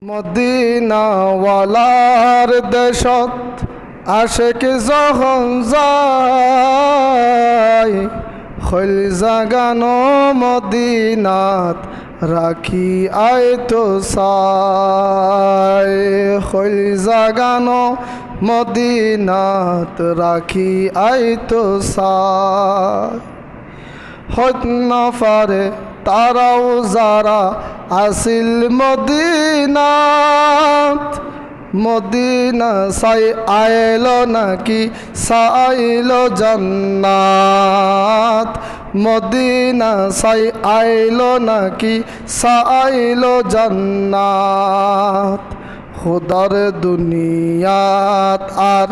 মদিনাওয়ালার দেশত আশেক যখন যায়, খৈল জাগানো মদিনাত রাখি আইতো সাই। খৈল জাগানো মদিনাত রাখি আইতো সাই। হত না পারে তারাও যারা আসিল মদিনাত, মদিনা সাই আইলো নাকি সাইলো জান্নাত। মদিনা সাই আইলো নাকি সাইলো জান্নাত। খুদার দুনিয়াত আর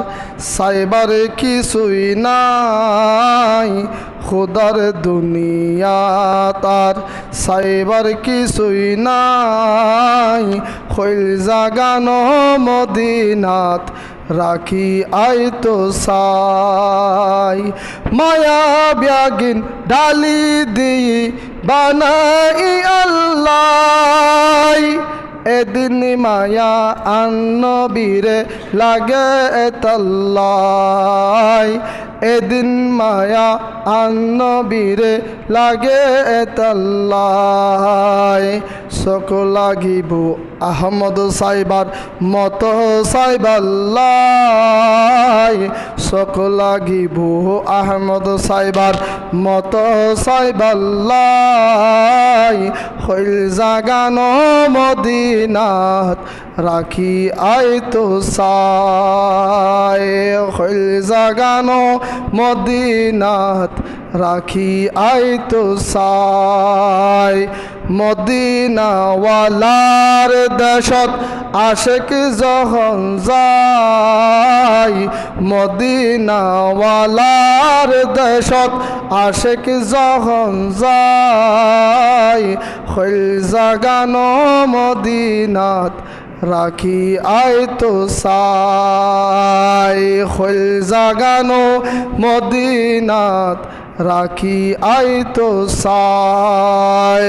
সাইবার কিছুই নাই, খুদার দুনিয়াত আর সাইবার কিছুই নাই। খৈল জাগানো মদিনাত রাখি আইতো সাই। মায়া ব্যাগিন ডালি দিই বানাই আল্লাহ, এদিন মায়া আন্নবীরে লাগে তাল্লাই। এদিন মায়া আন্নবীরে লাগে তাল্লাই। চক লাগিব আহমদ সাইবার মত সাইবাল্লাই। চক লাগিব আহমদ সাইবার মত সাইবাল্লাই। খৈল জাগানো মদিনাত রাখি আইতো সাই। খৈল জাগানো মদিনাত রাখি আইতো সাই। মদিনাওয়ালার দেশত আশেক যখন যায়, মদিনাওয়ালার দেশত আশেক যখন যায়। খৈল জাগানো মদিনাত রাখি আইতো সাই। খৈল জাগানো মদিনাত রাখি আইতো সাই।